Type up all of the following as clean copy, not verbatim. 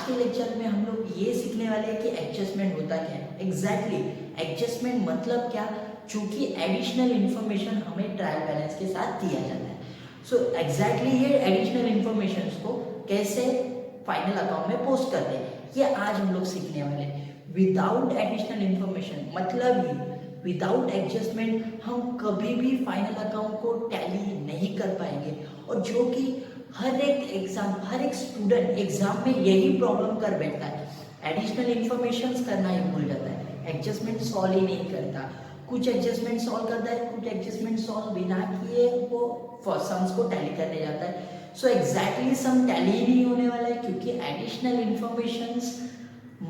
के लेक्चर में हम लोग ये सीखने वाले हैं कि एडजस्टमेंट होता क्या है। एग्जैक्टली एडजस्टमेंट मतलब क्या, चूंकि एडिशनल इंफॉर्मेशन हमें ट्रायल बैलेंस के साथ दिया जाता है। सो एग्जैक्टली ये एडिशनल इंफॉर्मेशन को कैसे फाइनल अकाउंट में पोस्ट करते हैं, ये आज हम लोग सीखने वाले हैं। विदाउट एडिशनल इंफॉर्मेशन मतलब ही विदाउट एडजस्टमेंट हम कभी भी फाइनल अकाउंट को टैली नहीं कर पाएंगे। और जो कि हर एक स्टूडेंट एग्जाम में यही प्रॉब्लम कर बैठता है, एडिशनल इंफॉर्मेशन करना ही भूल जाता है, एडजस्टमेंट सॉल्व ही नहीं करता। कुछ एडजस्टमेंट सॉल्व करता है, कुछ एडजस्टमेंट सॉल्व बिना किए वो सम्स को टैली करने जाता है। सो एग्जैक्टली सम टैली ही नहीं होने वाला है, क्योंकि एडिशनल इंफॉर्मेशंस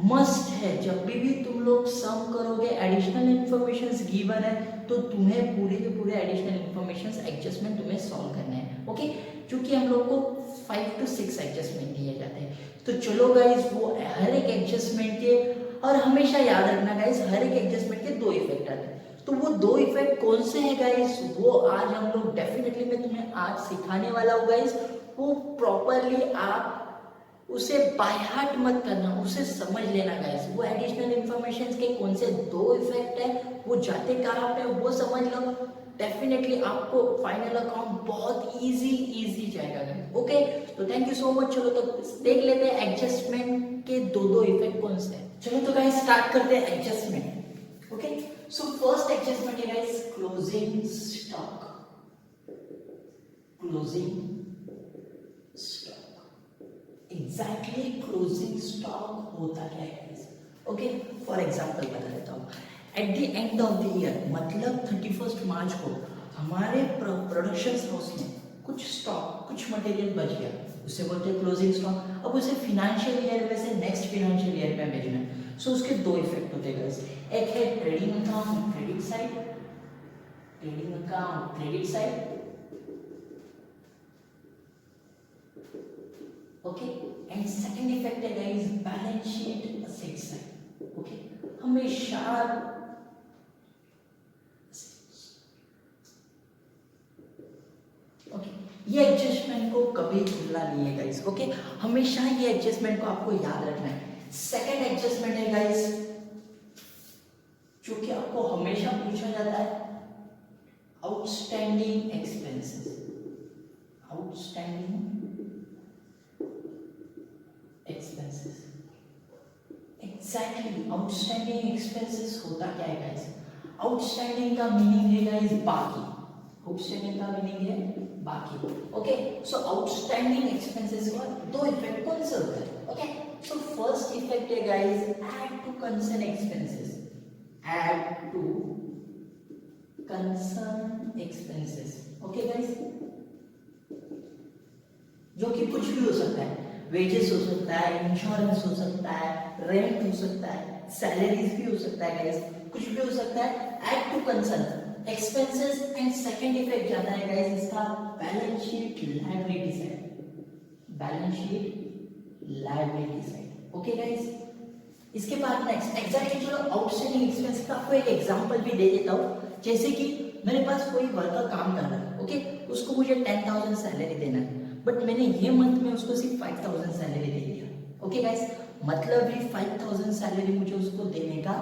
मस्ट है। जब भी तुम लोग सम करोगे, एडिशनल इंफॉर्मेशंस गिवन है, तो तुम्हें पूरे के पूरे एडिशनल इंफॉर्मेशंस एडजस्टमेंट तुम्हें सॉल्व करना है। ओके, क्योंकि हम लोग को 5 to 6 एडजस्टमेंट दिए जाते हैं। तो चलो गाइज, वो हर एक एडजस्टमेंट के, और हमेशा याद रखना गाइज, हर एक एडजस्टमेंट के 2 इफेक्ट आते हैं। तो वो 2 इफेक्ट कौन से हैं गाइज, वो आज हम लोग डेफिनेटली मैं तुम्हें आज सिखाने वाला हूँ गाइज। वो प्रॉपरली आप उसे बाय हार्ट मत करना, उसे समझ लेना गाइस। वो एडिशनल इंफॉर्मेशन के कौन से 2 इफेक्ट है, वो जाते कहाँ पे, वो समझ लो। डेफिनेटली आपको फाइनल अकाउंट बहुत इजी जाएगा गाइस। ओके, तो थैंक यू सो मच। चलो तो देख लेते हैं एडजस्टमेंट के 2 इफेक्ट कौन से हैं। चलो तो गाइस स्टार्ट करते हैं adjustment. Okay, so first adjustment है guys closing stock. Closing exactly closing stock होता क्या है। ओके, फॉर एग्जांपल बता देता हूँ। At the end of the year मतलब 31 मार्च को हमारे प्रोडक्शन हाउस में कुछ स्टॉक, कुछ मटेरियल बच गया, उसे बोलते हैं क्लोजिंग स्टॉक। अब उसे फाइनेंशियल ईयर में से नेक्स्ट फाइनेंशियल ईयर में भेजना है। सो उसके 2 इफेक्ट होते हैं। एक है trading account credit side, trading account credit side. Okay, and second effect है guys balance sheet asset side. Okay, हमेशा ओके, ये एडजस्टमेंट को कभी भूलना नहीं है गाइस। ओके, हमेशा ये एडजस्टमेंट को आपको याद रखना है। सेकंड एडजस्टमेंट है गाइस जो कि आपको हमेशा पूछा जाता है, outstanding expenses. Outstanding expenses, exactly outstanding expenses होता क्या है गाइस। आउटस्टैंडिंग का मीनिंग है गाइस बाकी। आउटस्टैंडिंग का मीनिंग है बाकी। ओके, सो आउटस्टैंडिंग एक्सपेंसेस का 2 इफेक्ट कौन से होते हैं। ओके, सो फर्स्ट इफेक्ट है guys add to concern expenses. Add to concern expenses. Okay guys, जो कि कुछ भी हो सकता है, वेजेस हो सकता है, इंश्योरेंस हो सकता है, रेंट हो सकता है, सैलरीज भी हो सकता है गाइस, कुछ भी हो सकता है। Add to concern expenses. And second effect जाता है गाइस इसका balance sheet liability side. Balance sheet liability side. Okay guys, इसके बाद नेक्स्ट एग्जैक्टली चलो आउटस्टैंडिंग एक्सपेंस का आपको एक एग्जांपल भी दे देता हूँ। जैसे कि मेरे पास कोई वर्कर काम कर रहा है, ओके, उसको मुझे 10,000 सैलरी देना है, बट मैंने ये मंथ में उसको सिर्फ 5,000 सैलरी दे दिया। ओके गाइस, मतलब ही 5,000 सैलरी मुझे उसको देने का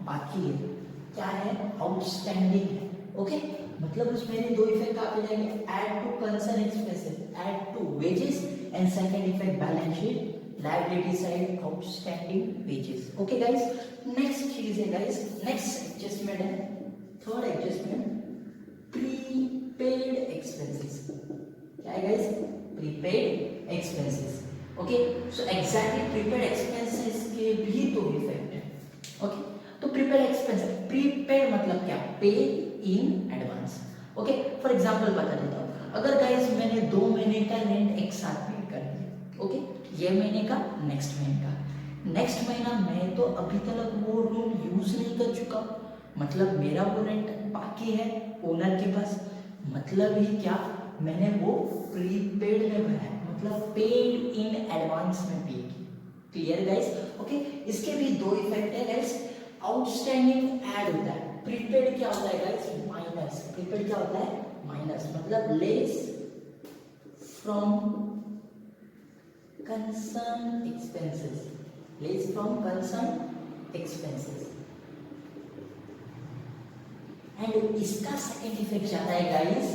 बाकी है। क्या है, आउटस्टैंडिंग है। ओके, मतलब उसमें 2 इफेक्ट आ जाएंगे, add to concern expenses, add to wages, and second effect balance sheet liability side outstanding wages. Okay guys, next चीज है गाइस, नेक्स्ट एडजस्टमेंट है, थर्ड एडजस्टमेंट प्रीपेड एक्सपेंसेस। क्या है guys, prepaid expenses. Okay, so exactly prepaid expenses के भी 2 effect है। Okay, तो prepaid expenses, prepaid मतलब क्या, पे in advance. Okay, for example बता देता हूँ। अगर गाइस मैंने 2 महीने का रेंट एक साथ पे कर दिया, ओके, ये महीने का, नेक्स्ट महीने का, नेक्स्ट महीना मैं तो अभी तक वो रूम यूज नहीं कर चुका, मतलब मेरा वो रेंट बाकी है ओनर के पास, मतलब ही क्या, मैंने वो प्रीपेड में भरा है, मतलब पेड इन एडवांस में पे की। Clear guys. ओके, इसके भी 2 इफेक्ट है गाइस। आउटस्टैंडिंग ऐड होता है, प्रीपेड क्या होता है गाइस, माइनस। प्रीपेड क्या होता है, माइनस, मतलब less from concern expenses, less from concern expenses. And इसका सेकेंड इफेक्ट जाता है guys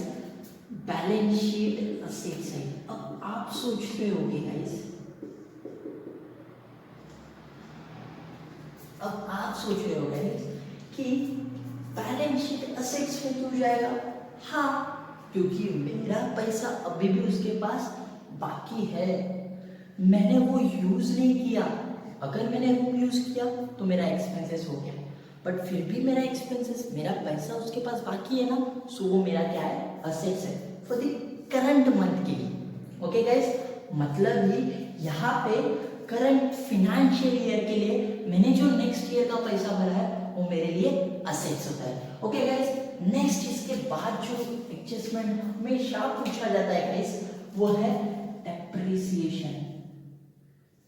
balance sheet asset side. अब आप सोच रहे होगे गाइस, अब आप सोच रहे हो गाइस कि बैलेंस शीट असेट्स में क्यों जाएगा. हाँ, क्योंकि मेरा पैसा अभी भी उसके पास बाकी है, मैंने वो यूज नहीं किया. अगर मैंने वो यूज किया तो मेरा एक्सपेंसेस हो गया, बट फिर भी मेरा एक्सपेंसेस, मेरा पैसा उसके पास बाकी है ना, सो वो मेरा क्या है, असेट्स है फॉर द करंट मंथ के लिए. ओके गाइस, मतलब ही यहाँ पे करंट फिनेंशियल ईयर के लिए मैंने जो नेक्स्ट ईयर का पैसा भरा है वो मेरे लिए असेट्स होता है. ओके गाइस, नेक्स्ट इसके बाद जो एडजस्टमेंट हमेशा पूछा जाता है गाइस वो है डेप्रिसिएशन.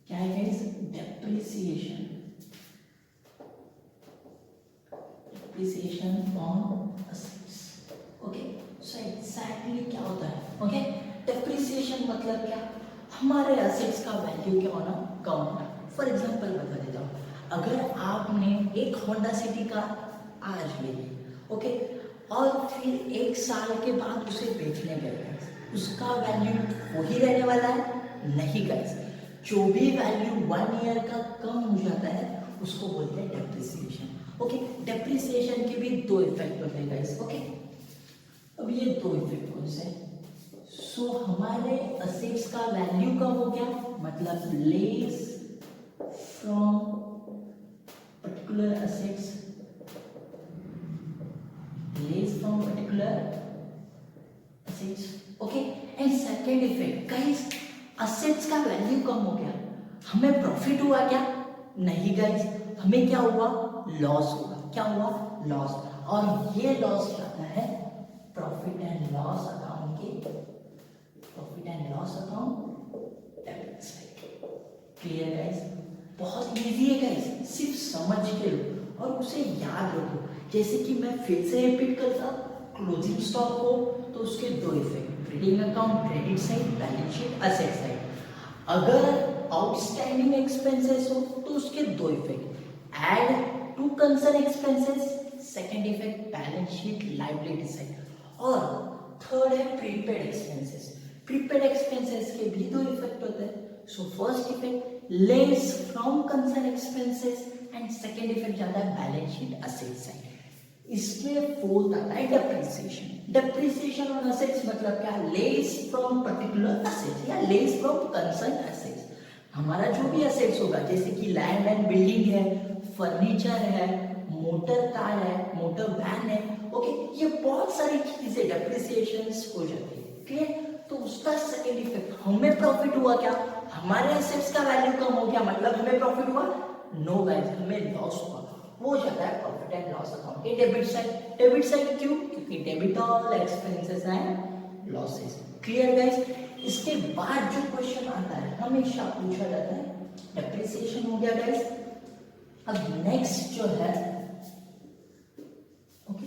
क्या है guys, depreciation. Depreciation on assets. Okay, so exactly क्या होता है. Okay, depreciation मतलब क्या, हमारे assets का वैल्यू क्या होना, कम होना. फॉर एग्जाम्पल बता देता हूँ, अगर आपने एक होंडा सिटी का आज ले ली, ओके, और फिर एक साल के बाद उसे बेचने गए, उसका वैल्यू वही रहने वाला है? नहीं गाइस, जो भी वैल्यू 1 ईयर का कम हो जाता है उसको बोलते हैं डेप्रिसिएशन. ओके, डेप्रिसिएशन के भी 2 इफेक्ट होते हैं गाइस. ओके, अब ये 2 इफेक्ट कौन से हैं? सो हमारे असेट्स का वैल्यू कम हो गया, मतलब less from particular assets, less from particular assets. Okay, and second effect guys, assets का वैल्यू कम हो गया, हमें प्रॉफिट हुआ क्या? नहीं गाइस, हमें क्या हुआ, लॉस हुआ. क्या हुआ, लॉस. और ये लॉस जाता है प्रॉफिट एंड लॉस अकाउंट के, profit and loss account debit side. Clear guys, बहुत इजी है गाइस, सिर्फ समझ के लो और उसे याद रखो. जैसे कि मैं फिर से रिपीट करता, क्लोजिंग स्टॉक हो तो उसके 2 effect, trading account credit side, balance sheet asset side. अगर आउटस्टैंडिंग एक्सपेंसेस हो तो उसके 2 effect, add to concern expenses, second effect balance sheet liability side. और थर्ड है प्रीपेड एक्सपेंसेस. प्रीपेड एक्सपेंसेस के भी 2 इफेक्ट होते हैं. So first effect less from concern expenses and second effect जाता है बैलेंस शीट असेट साइड. इसमें fourth आता है डेप्रिसिएशन. डेप्रिसिएशन ऑन असेट्स मतलब क्या, लेस फ्रॉम पर्टिकुलर असेट्स या लेस फ्रॉम कंसर्न असेट्स. हमारा जो भी असेट्स होगा, जैसे कि लैंड एंड बिल्डिंग है, फर्नीचर है, मोटर कार है, मोटर वैन है, ओके, ये बहुत सारी चीजें डेप्रिसिएशन हो जाती है. क्लियर, तो उसका सेकेंड इफेक्ट, हमें प्रॉफिट हुआ क्या, हमारे एसेट्स का वैल्यू कम हो गया, मतलब हमें प्रॉफिट हुआ? नो गाइस, हमें लॉस हुआ. वो जाता है प्रॉफिट एंड लॉस अकाउंट के डेबिट साइड. डेबिट साइड क्यों? क्योंकि debit all expenses and losses. Clear guys, इसके बाद जो क्वेश्चन आता है हमेशा पूछा जाता है, डेप्रिसिएशन हो गया गाइस. अब नेक्स्ट जो है, okay,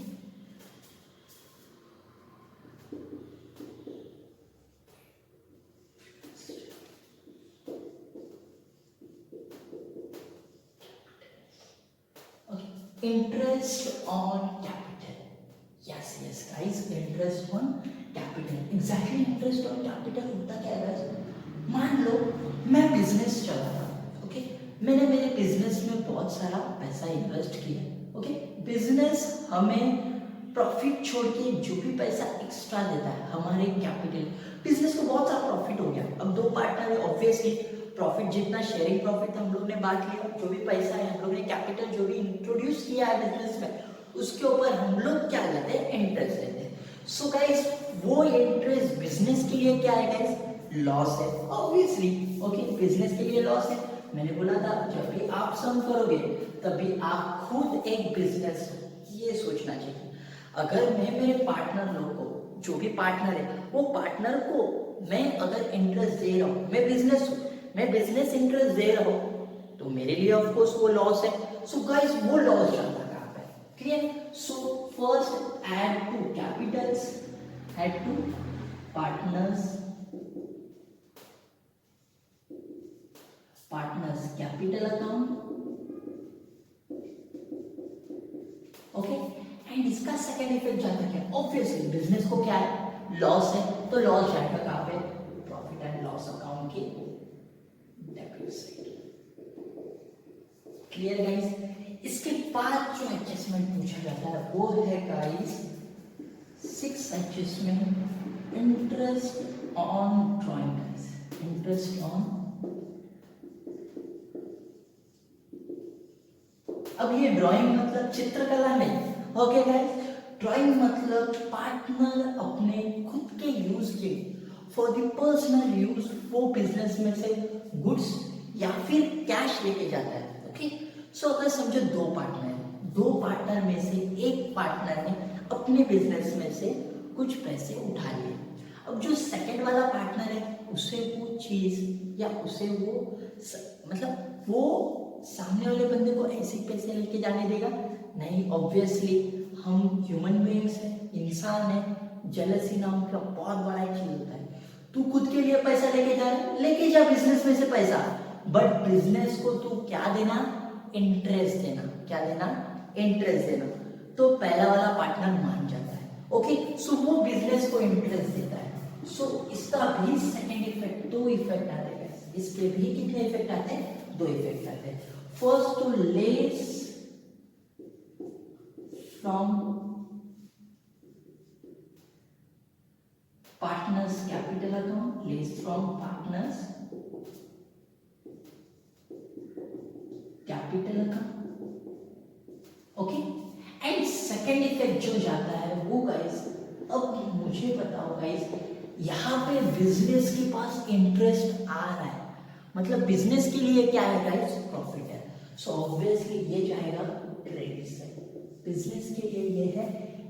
interest on capital. Yes yes guys, interest on capital. Exactly interest on capital होता क्या है गाइस? मान लो मैं बिजनेस चला रहा हूं, ओके, मैंने मेरे बिजनेस में बहुत सारा पैसा इन्वेस्ट किया. ओके, बिजनेस हमें प्रॉफिट छोड़ के जो भी पैसा एक्स्ट्रा देता है हमारे कैपिटल, बिजनेस को बहुत सारा प्रॉफिट हो गया. अब 2 पार्टनर है, ऑब्वियसली प्रॉफिट जितना शेयरिंग प्रॉफिट हम लोग ने बांट लिया, जो भी पैसा है हम लोग ने कैपिटल जो भी इंट्रोड्यूस किया है बिजनेस में, उसके ऊपर हम लोग क्या लेते हैं, इंटरेस्ट लेते हैं. सो गाइस, वो इंटरेस्ट बिजनेस के लिए क्या है गाइस, लॉस है ऑब्वियसली. ओके, बिजनेस के लिए लॉस है. मैंने बोला था जब भी आप सम करोगे तभी आप खुद एक बिजनेस, ये सोचना चाहिए. अगर मैं मेरे पार्टनर लोग को, जो भी पार्टनर है वो पार्टनर को मैं अगर इंटरेस्ट दे रहा हूँ, मैं बिजनेस इंटरेस्ट दे रहा हूँ, तो मेरे लिए ऑफ कोर्स वो लॉस है. सो गाइस, वो लॉस जाता कहाँ पे? Clear. So first add to capitals, add to partners partners capital account, okay. And इसका सेकेंड इफेक्ट जाता क्या, ऑब्वियसली बिजनेस को क्या है, लॉस है, तो लॉस जाएगा कहाँ पे, प्रॉफिट एंड लॉस अकाउंट के डेबिट साइड। Clear guys. इसके बाद जो एडजस्टमेंट पूछा जाता है वो है guys 6 adjustment interest on drawing guys, interest on. अब ये ड्राइंग मतलब चित्रकला नहीं, ओके गाइस। ड्राइंग मतलब पार्टनर अपने खुद के यूज के, फॉर द पर्सनल यूज, वो बिजनेस में से गुड्स या फिर कैश लेके जाता है, ओके। सो अगर समझो दो पार्टनर है, दो पार्टनर में से एक पार्टनर ने अपने बिजनेस में से कुछ पैसे उठा लिए। अब जो सेकंड वाला पार्टनर है उसे वो चीज या उसे वो मतलब वो सामने वाले बंदे को ऐसे पैसे लेके जाने देगा नहीं। ऑब्वियसली हम ह्यूमन बीइंग्स हैं, इंसान है, जेलसी नाम का बहुत बड़ा एक चीज होता है। तू खुद के लिए पैसा लेके जा रहा है, लेके जा बिजनेस में से पैसा, बट बिजनेस को तू क्या देना, इंटरेस्ट देना। क्या देना, इंटरेस्ट देना। तो पहला वाला पार्टनर मान जाता है, ओके। सो वो बिजनेस को इंटरेस्ट देता है। सो इसका भी सेकंड इफेक्ट, दो इफेक्ट आते हैं। इसके भी कितने इफेक्ट आते हैं, दो इफेक्ट आते हैं। First to less from partners capital account, lease from partners capital account, okay. And second effect जो जाता है वो गाइस, अब मुझे बताओ गाइस, यहाँ पे बिजनेस के पास इंटरेस्ट आ रहा है, मतलब बिजनेस के लिए क्या है गाइस, प्रॉफिट है। सो ऑब्वियसली ये जाएगा क्रेडिट साइड, बिजनेस के लिए ये है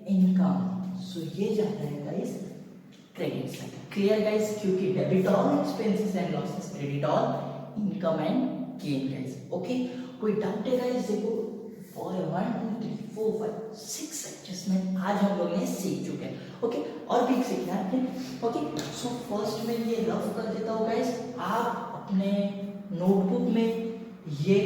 इनकम। सो ये जाता है guys credit side. Clear guys, क्योंकि debit all expenses and losses, credit all income and gain guys, okay. कोई डाउट है गाइस, देखो 1 2 3 4 5 6 एडजस्टमेंट आज हम लोग ने सीख चुके हैं, ओके। और भी सीखना है, ओके। सो फर्स्ट में ये रफ कर देता हूँ गाइस, आप अपने नोटबुक में ये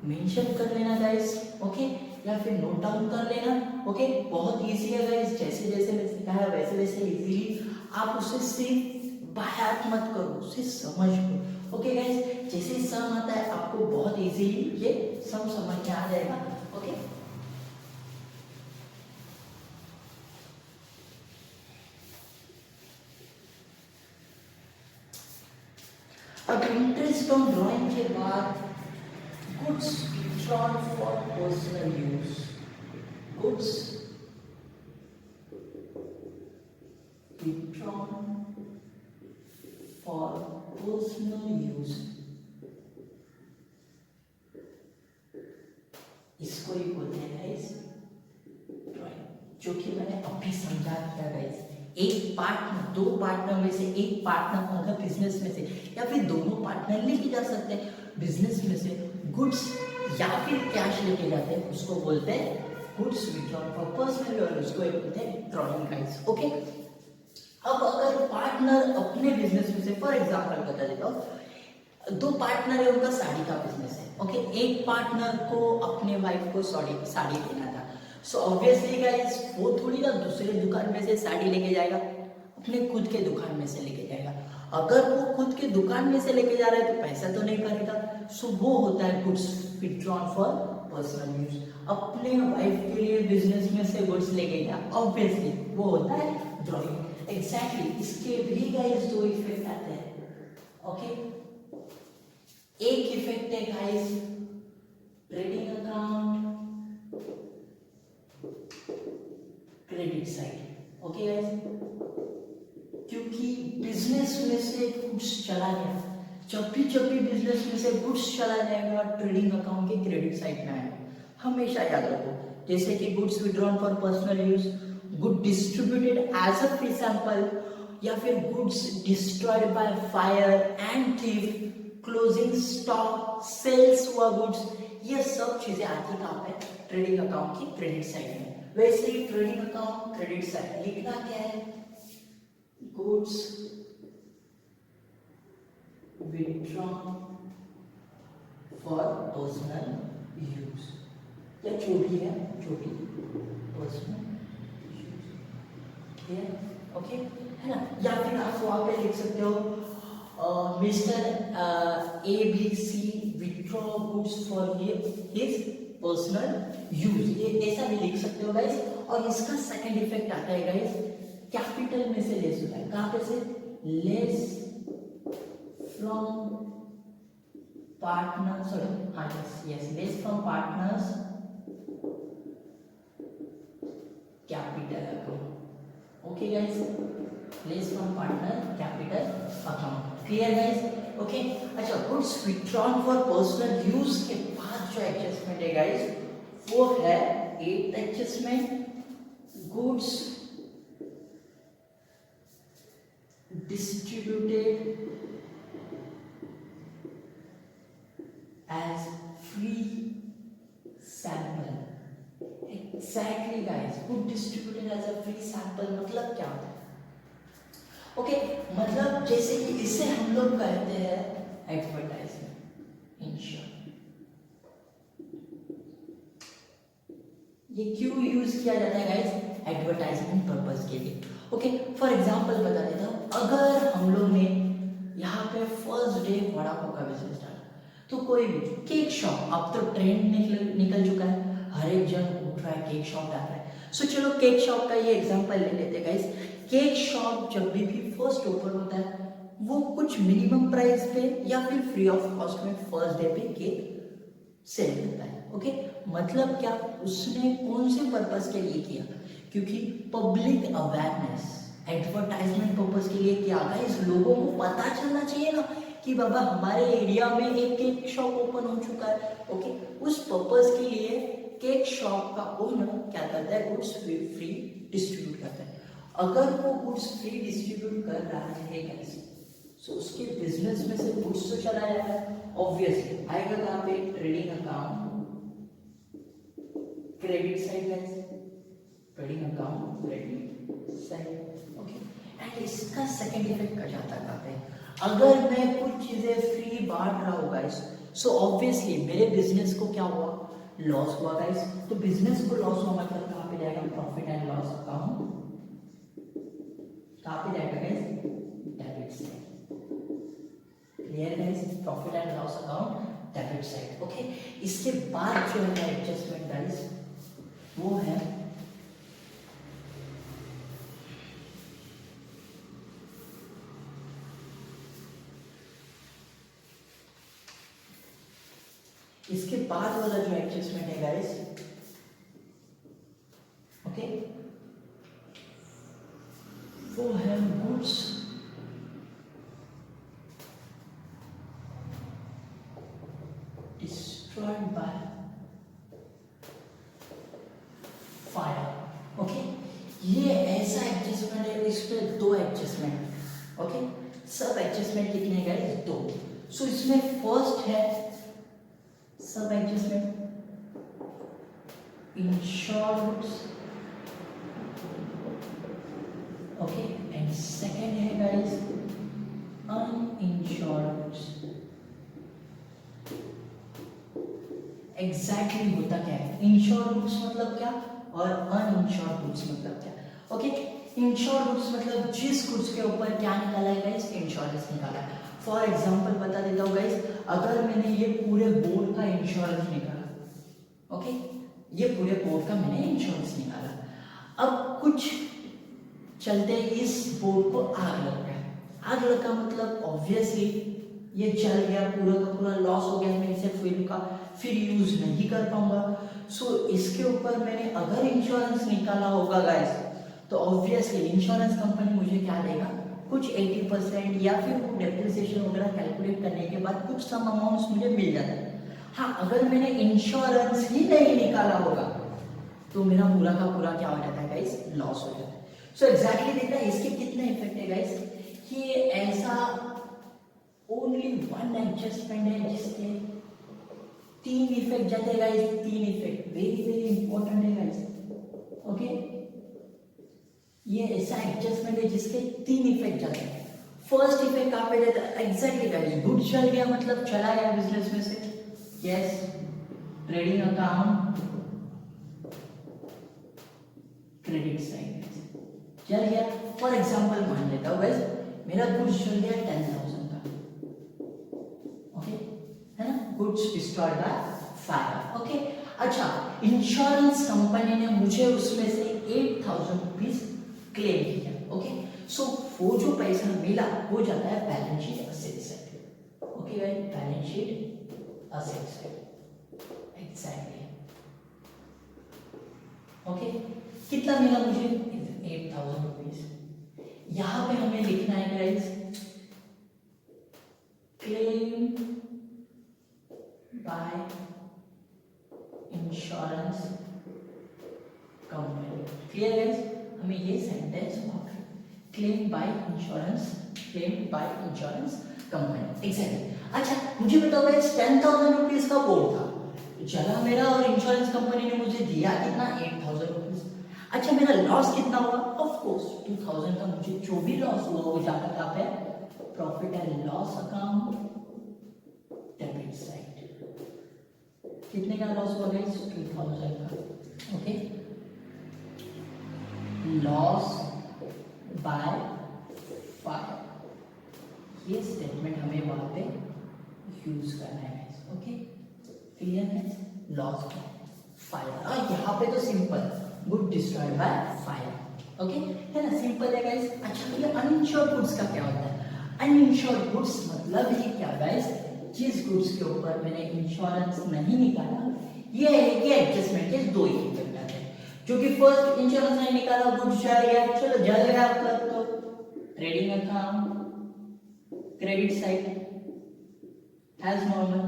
मेंशन कर लेना गाइस, ओके, या फिर नोट डाउन कर लेना, ओके। बहुत इजी है गाइस, जैसे जैसे मैं सिखाया वैसे वैसे इजीली आप उसे सिर्फ बायात मत करो, उसे समझ लो, ओके गाइस। जैसे सम आता है आपको बहुत इजीली ये सम समझ में आ जाएगा, ओके। अब इंटरेस्ट ऑन ड्राइंग के बाद goods withdrawn for personal use, goods withdrawn for personal use, इसको ही बोलते हैं गाइस ड्राइंग, जो कि मैंने अभी समझा दिया गाइस। एक पार्टनर, दो पार्टनर में से एक पार्टनर अगर बिजनेस में से या फिर दोनों पार्टनर लेके जा सकते हैं बिजनेस में से गुड्स या फिर कैश लेके जाते हैं, उसको बोलते हैं गुड्स विथड्रॉन फॉर पर्सनल, और उसको बोलते हैं ड्राइंग गाइस, ओके। अब अगर पार्टनर अपने बिजनेस में से, फॉर एग्जांपल बता देता हूँ, दो पार्टनर है, उनका साड़ी का बिजनेस है, ओके। एक पार्टनर को अपने वाइफ को साड़ी देना था। सो ऑब्वियसली गाइस वो थोड़ी ना दूसरे दुकान में से साड़ी लेके जाएगा, अपने खुद के दुकान में से लेके जाएगा। अगर वो खुद के दुकान में से लेके जा रहा है तो पैसा तो नहीं करेगा। सो वो होता है goods withdrawn for personal use. अपने वाइफ के लिए बिजनेस में से गुड्स लेके गया, ऑब्वियसली वो होता है ड्राइंग। एग्जैक्टली इसके भी गाइस दो इफेक्ट आते हैं, ओके। एक इफेक्ट है guys trading account, credit side, okay guys. क्योंकि बिजनेस में से गुड्स चला गया, जब भी बिजनेस में से गुड्स चला जाएगा ट्रेडिंग अकाउंट के क्रेडिट साइड में आएगा, हमेशा याद रखो। जैसे कि goods withdrawn for personal use, good distributed as a free sample, या फिर goods destroyed by fire and thief, closing stock, sales हुआ गुड्स, ये सब चीजें आती कहाँ पे, ट्रेडिंग अकाउंट की क्रेडिट साइड में। वैसे ही ट्रेडिंग अकाउंट क्रेडिट साइड लिखना क्या है, goods withdrawn for personal use, या छोटी है, छोटी पर्सनल यूज, ओके है ना। या फिर आप वहाँ पे लिख सकते हो mister ABC withdraw goods for his personal use, ये ऐसा भी लिख सकते हो गाइस। और इसका सेकंड इफेक्ट आता है गाइस, कैपिटल में से लेस होता है, कहाँ पे से, लेस फ्रॉम पार्टनर, सॉरी हाँ yes less from partners capital account, okay guys, less from partner capital account, clear guys, okay. अच्छा, goods withdrawn for personal use के बाद जो एडजस्टमेंट है गाइस वो है eight adjustment, goods distributed as free sample, exactly guys, good distributed as a free sample मतलब क्या होता है, ओके मतलब जैसे कि इसे हम लोग कहते हैं एडवर्टाइजमेंट, इन शॉर्ट ये क्यों यूज किया जाता है गाइस, एडवर्टाइजमेंट पर्पस के लिए, ओके। फॉर एग्जांपल बता देता हूँ, अगर हम लोग ने यहाँ पे फर्स्ट डे वड़ा पाव का बिजनेस डाला, तो कोई भी केक शॉप, अब तो ट्रेंड निकल चुका है, हर एक जन उठ रहा है केक शॉप डाल रहा है, सो चलो केक शॉप का ये एग्जांपल ले लेते गाइस। केक शॉप जब भी फर्स्ट ओपन होता है वो कुछ मिनिमम प्राइस पे या फिर फ्री ऑफ कॉस्ट में फर्स्ट डे पे केक सेल करता है, ओके। मतलब क्या, उसने कौन से पर्पस के लिए किया, क्योंकि पब्लिक अवेयरनेस, एडवर्टाइजमेंट पर्पस के लिए किया गाइस, लोगों को पता चलना चाहिए ना कि बाबा हमारे एरिया में एक केक शॉप ओपन हो चुका है, ओके। उस पर्पस के लिए केक शॉप का ओनर क्या करता है, गुड्स फ्री डिस्ट्रीब्यूट करता है। अगर वो गुड्स फ्री डिस्ट्रीब्यूट कर रहा है गाइस, सो उसके बिजनेस में से गुड्स तो चला जाएगा, ऑब्वियसली आएगा कहाँ पे, trading account, credit side guys, trading account credit side, okay. And इसका सेकंड इफेक्ट कर जाता है कहाँ पे, अगर मैं कुछ चीजें फ्री बांट रहा हूँ गाइस, सो ऑब्वियसली मेरे बिजनेस को क्या हुआ, लॉस हुआ गाइस। तो बिजनेस को लॉस हुआ मतलब कहाँ पे जाएगा, प्रॉफिट एंड लॉस अकाउंट, कहाँ पे जाएगा guys, debit side, clear guys, profit and loss account debit side, okay. इसके बाद जो है एडजस्टमेंट गाइस वो है इसके बाद वाला जो एडजस्टमेंट है गाइस, ओके, वो है goods destroyed by fire, okay. ये ऐसा एडजस्टमेंट है, इसमें दो एडजस्टमेंट, ओके। सब एडजस्टमेंट कितने गाइस, दो। सो इसमें फर्स्ट है सब adjustment insured, okay, and second है गाइस अनइंश्योर्ड। एग्जैक्टली होता क्या है, इंश्योर्ड गुड्स मतलब क्या और अनइंश्योर्ड गुड्स मतलब क्या, ओके। इंश्योर्ड गुड्स मतलब जिस गुड्स के ऊपर क्या निकाला है गाइस, इंश्योरेंस निकाला है। फॉर एग्जाम्पल बता देता हूँ गाइस, अगर मैंने ये पूरे बोर्ड का इंश्योरेंस निकाला, ओके, ये पूरे बोर्ड का मैंने इंश्योरेंस निकाला, अब कुछ चलते इस बोर्ड को आग लग गया, आग लगा मतलब ऑब्वियसली ये जल गया, पूरा का पूरा लॉस हो गया, मैं इसे फिर यूज नहीं कर पाऊंगा। सो इसके ऊपर मैंने अगर इंश्योरेंस निकाला होगा गाइस, तो ऑब्वियसली इंश्योरेंस कंपनी मुझे क्या देगा, कुछ 80% या फिर वो डेप्रिसिएशन वगैरह कैलकुलेट करने के बाद कुछ सम अमाउंट्स मुझे मिल जाता है। हाँ, अगर मैंने इंश्योरेंस ही नहीं निकाला होगा तो मेरा पूरा का पूरा क्या हो जाता है गाइस, लॉस हो जाता है। सो एग्जैक्टली देखना इसके कितने इफेक्ट है गाइस, कि ये ऐसा ओनली वन एडजस्टमेंट है जिसके तीन इफेक्ट जाते हैं गाइस, तीन इफेक्ट वेरी वेरी इंपॉर्टेंट है गाइस, ओके। ये ऐसा एडजस्टमेंट है जिसके तीन इफेक्ट जाते हैं। फर्स्ट इफेक्ट कहाँ पे जाता है, एग्जैक्टली गाइस, गुड चल गया मतलब चला गया बिजनेस में से, yes, trading account, credit side. चल गया। फॉर एग्जांपल मान लेता हूँ गाइस, मेरा गुड्स चल गया 10,000 का, ओके, है ना, goods destroyed by fire, okay. अच्छा, इंश्योरेंस कंपनी ने मुझे उसमें से 8,000 रुपीज क्लेम किया, ओके। सो वो जो पैसा मिला वो जाता है balance sheet asset side, okay guys, balance sheet asset side, exactly, okay. कितना मिला मुझे? 8,000 रुपीज। यहां पे हमें लिखना है guys, claim by insurance company. Clear guys? हमें ये sentence claim by insurance, claim by insurance company, exactly. अच्छा, मुझे बताओ गाइस, 10,000 रुपीज का बोर्ड था, चला मेरा, और इंश्योरेंस कंपनी ने मुझे दिया कितना? 8,000 रुपीज। अच्छा, मेरा लॉस कितना हुआ? ऑफ कोर्स 2,000 का मुझे जो भी लॉस हुआ वो जाता कहां पे? Profit and loss account, debit side. कितने का लॉस हुआ गाइस? 2,000 का, ओके। लॉस बाय फायर, ये स्टेटमेंट हमें वहां पे यूज करना है, ओके। क्लियर है? Loss by fire. और यहाँ पे तो simple, good destroyed by fire, okay, है ना, सिंपल है गाइस। अच्छा, ये अनइंश्योर्ड गुड्स का क्या होता है? अनइंश्योर्ड गुड्स मतलब ही क्या गाइस? जिस गुड्स के ऊपर मैंने इंश्योरेंस नहीं निकाला, ये है कि एडजस्टमेंट के दो ही इफेक्ट आते हैं। क्योंकि फर्स्ट इंश्योरेंस नहीं निकाला, गुड्स जल गया, चलो जल गया मतलब तो trading account, credit side as normal,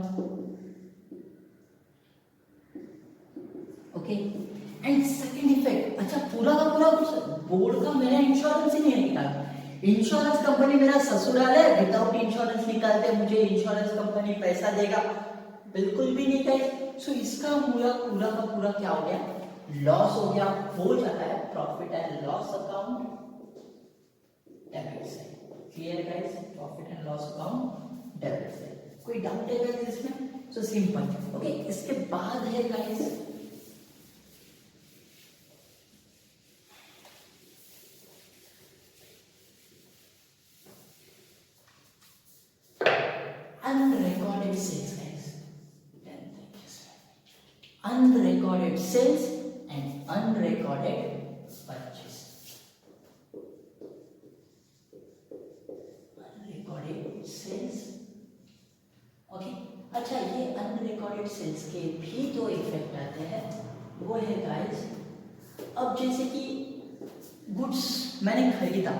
okay. And second effect, अच्छा, पूरा का पूरा बोर्ड का मैंने इंश्योरेंस ही नहीं निकाला, इंश्योरेंस कंपनी मेरा ससुराल है, विदाउट इंश्योरेंस निकालते मुझे इंश्योरेंस कंपनी पैसा देगा? बिल्कुल भी नहीं गाइस। सो इसका पूरा का पूरा क्या हो गया? लॉस हो गया, हो जाता है profit and loss account, debit side. Clear guys? Profit and loss account, debit side. कोई डाउट है गाइस इसमें? So simple, okay. इसके बाद है guys unrecorded sales, guys. Then thank you, sir. Unrecorded sales and unrecorded purchase. Unrecorded sales. Okay. अच्छा, ये unrecorded sales के भी दो इफेक्ट आते हैं। वो है गाइस, अब जैसे कि गुड्स मैंने खरीदा,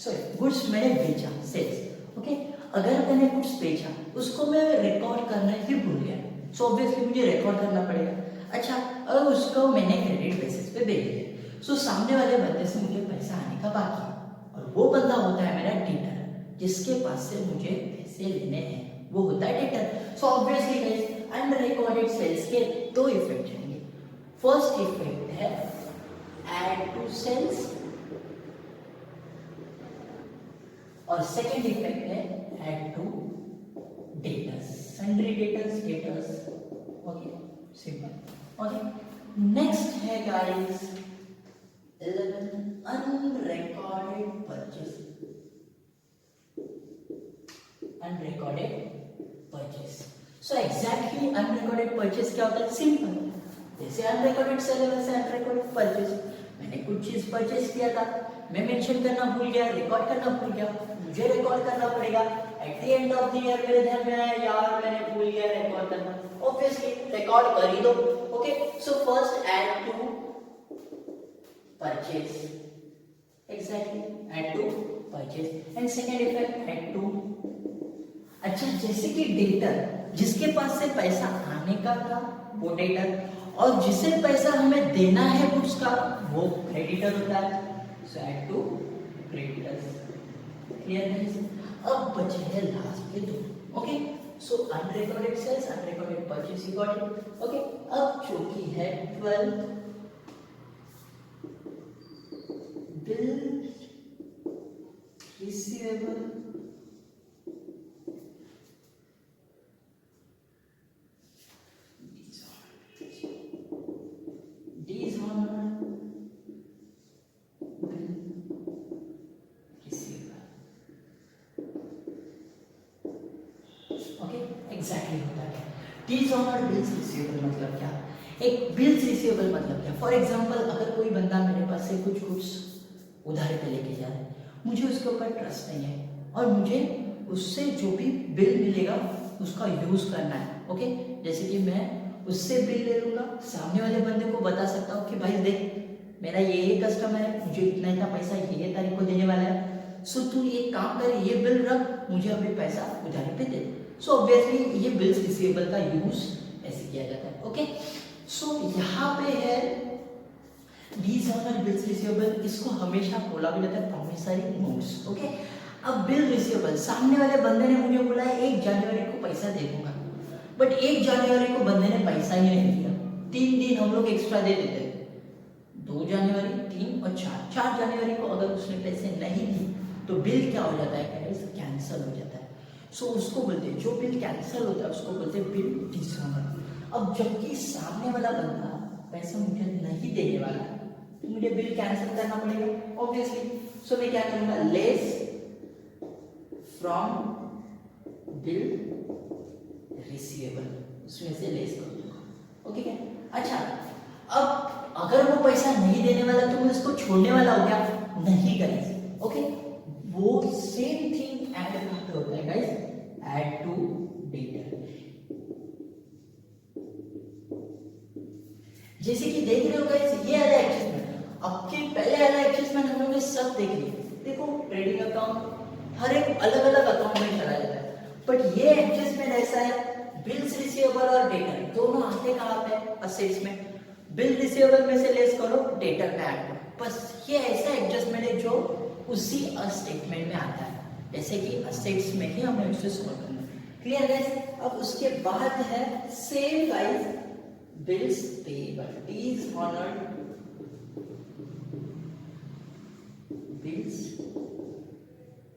सॉरी गुड्स मैंने बेचा, सेल्स, ओके। अगर मैंने गुड्स बेचा, उसको मैं रिकॉर्ड करना ही भूल गया, सो ऑब्वियसली मुझे रिकॉर्ड करना पड़ेगा। अच्छा, अगर उसको मैंने क्रेडिट बेसिस पे बेच दिया, सो सामने वाले बंदे से मुझे पैसा आने का बाकी, और वो बंदा होता है मेरा डेटर, जिसके पास से मुझे पैसे लेने हैं, वो होता है debtor. So obviously guys, unrecorded sales के दो इफेक्ट आएंगे। फर्स्ट इफेक्ट है ऐड टू सेल्स, और सेकेंड इफेक्ट है add to debtors, sundry debtors, debtors, okay, simple, okay. Next है guys 11, unrecorded purchase, unrecorded purchase. So exactly unrecorded purchase क्या होता है? सिंपल, जैसे अनरिकॉर्डेड सेल है वैसे अनरिकॉर्डेड परचेस। मैंने कुछ चीज परचेस किया था, मैं मेंशन करना भूल गया, रिकॉर्ड करना भूल गया, मुझे रिकॉर्ड करना पड़ेगा। Eight the end of the year मेरे ध्यान में आया, यार मैंने भूल गया रिकॉर्ड करना, ऑब्वियसली रिकॉर्ड कर ही दो, okay. So first add to purchase, exactly add to purchase, and second effect add to, अच्छा, जैसे कि डेटर, जिसके पास से पैसा आने का था वो डेटर, और जिसे पैसा हमें देना है गुड्स का वो क्रेडिटर होता है, so add to creditors. Clear है? अब बचे हैं लास्ट के दो, okay. So unrecorded sales, unrecorded purchase, got it, okay. अब जो कि है 12, bill receivable dishonour bills receivable मतलब क्या? एक बिल्स रिसीवेबल मतलब क्या? फॉर एग्जांपल अगर कोई बंदा मेरे पास से कुछ उधार पे लेके जा रहा है, मुझे उसके ऊपर ट्रस्ट नहीं है और मुझे उससे जो भी बिल मिलेगा उसका यूज करना है। ओके, जैसे कि मैं उससे बिल ले लूंगा, सामने वाले बंदे को बता सकता हूँ कि भाई देख मेरा ये कस्टमर है, मुझे इतना इतना पैसा ये तारीख को देने वाला है, सो तू ये काम कर, ये बिल रख, मुझे अभी पैसा उधारी पे दे। सो ऑब्वियसली ये बिल्स रिसीवेबल का यूज ऐसे किया जाता है। ओके, सो यहाँ पे है डिसऑनर बिल्स रिसीवेबल, इसको हमेशा बोला भी जाता है प्रॉमिसरी नोट्स। ओके, अब बिल रिसीवेबल, सामने वाले बंदे ने मुझे बोला है 1 जनवरी को पैसा दे दूंगा, बट 1 जनवरी को बंदे ने पैसा ही नहीं दिया। 3 दिन हम लोग एक्स्ट्रा दे देते हैं, 2 जनवरी, 3 और 4 जनवरी को अगर उसने पैसे नहीं दिए तो बिल क्या हो जाता है, कैंसिल हो जाता है। सो उसको बोलते हैं, जो बिल कैंसिल होता है उसको बोलते हैं बिल डिसऑनर। अब जबकि सामने वाला बंदा पैसा मुझे नहीं देने वाला है तो मुझे बिल कैंसिल करना पड़ेगा ऑब्वियसली। सो मैं क्या करूंगा, लेस फ्रॉम बिल रिसीवेबल, उसमें से लेस कर दूंगा। ओके क्या? अच्छा, अब अगर वो पैसा नहीं देने वाला तो मैं उसको छोड़ने वाला हो गया? नहीं गाइस। ओके, वो सेम थिंग ऐड करते होता है गाइस, ऐड टू डेटर। जैसे कि देख रहे हो गाइस, ये वाला एडजस्टमेंट, आपके पहले वाला एडजस्टमेंट हम लोगों ने सब देख लिया। देखो ट्रेडिंग अकाउंट हर एक अलग अलग अकाउंट में चला जाता है, बट ये एडजस्टमेंट ऐसा है, बिल्स रिसीवेबल और डेटर दोनों आते कहाँ पे? असेट्स में। बिल रिसीवेबल में से लेस करो, डेटर में ऐड करो, बस ये ऐसा एडजस्टमेंट है जो उसी स्टेटमेंट में आता है, जैसे कि असेट्स में ही हमें उसे सॉल्व करना है। Clear guys? अब उसके बाद है same guys bills payable, dishonoured bills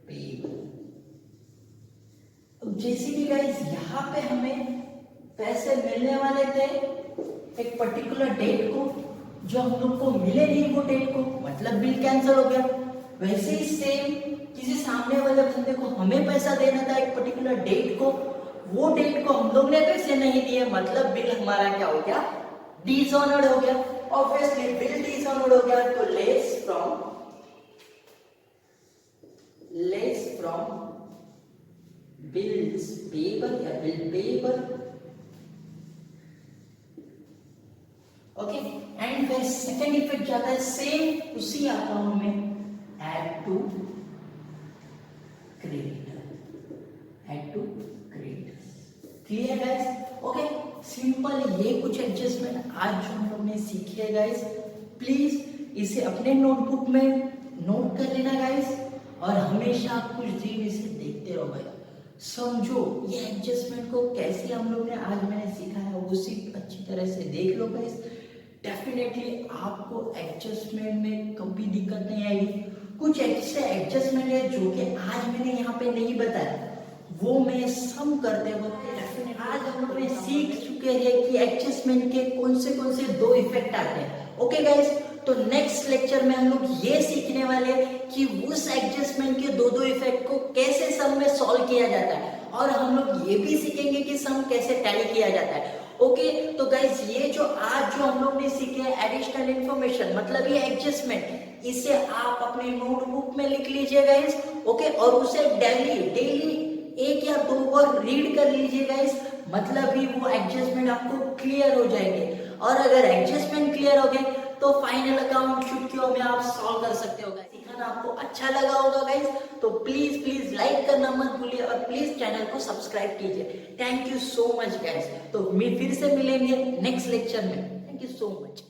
payable. अब जैसे कि गाइस यहाँ पे हमें पैसे मिलने वाले थे एक पर्टिकुलर डेट को, जो हम लोग को मिले नहीं वो डेट को, मतलब बिल कैंसिल हो गया। वैसे ही सेम किसी सामने वाले बंदे को हमें पैसा देना था एक पर्टिकुलर डेट को, वो डेट को हम लोग ने पैसे नहीं दिए, मतलब बिल हमारा क्या हो गया? डिसऑनर्ड हो गया। ऑब्वियसली बिल डिसऑनर्ड हो गया तो लेस फ्रॉम बिल्स पेएबल या बिल पेएबल। ओके, एंड फिर सेकंड इफेक्ट जाता है सेम उसी अकाउंट में, add to creditor, add to creditor. Clear guys? Okay, simple ये कुछ एडजस्टमेंट आज जो हम लोग ने सीखे हैं गाइस, प्लीज इसे अपने नोटबुक में नोट कर लेना गाइस, और हमेशा कुछ दिन इसे देखते रहो भाई, समझो ये एडजस्टमेंट को कैसे हम लोग ने आज मैंने सीखा है उसी अच्छी तरह से देख लो गाइस। डेफिनेटली आपको एडजस्टमेंट में कभी दिक्कत नहीं आएगी। कुछ ऐसे एडजस्टमेंट है जो कि आज मैंने यहाँ पे नहीं बताया, वो मैं सम करते वक्त आज हम लोग सीख चुके हैं कि एडजस्टमेंट के कौन से 2 इफेक्ट आते हैं। ओके गाइस, तो नेक्स्ट लेक्चर में हम लोग ये सीखने वाले हैं कि उस एडजस्टमेंट के 2 इफेक्ट को कैसे सम में सॉल्व किया जाता है, और हम लोग ये भी सीखेंगे कि सम कैसे टैली किया जाता है। ओके, तो गाइस ये जो आज जो हम लोग ने सीखे एडिशनल इंफॉर्मेशन, मतलब ये एडजस्टमेंट, इसे आप अपने नोटबुक में लिख लीजिए गाइस। ओके, और उसे डेली 1 या 2 बार रीड कर लीजिए गाइस, मतलब ही वो एडजस्टमेंट आपको क्लियर हो जाएंगे। और अगर एडजस्टमेंट क्लियर हो गए तो फाइनल अकाउंट चुटकियों में आप सॉल्व कर सकते हो गाइस। सीखना आपको अच्छा लगा होगा गाइस, तो प्लीज लाइक करना मत भूलिए और प्लीज चैनल को सब्सक्राइब कीजिए। Thank you so much guys. तो फिर से मिलेंगे नेक्स्ट लेक्चर में। Thank you so much.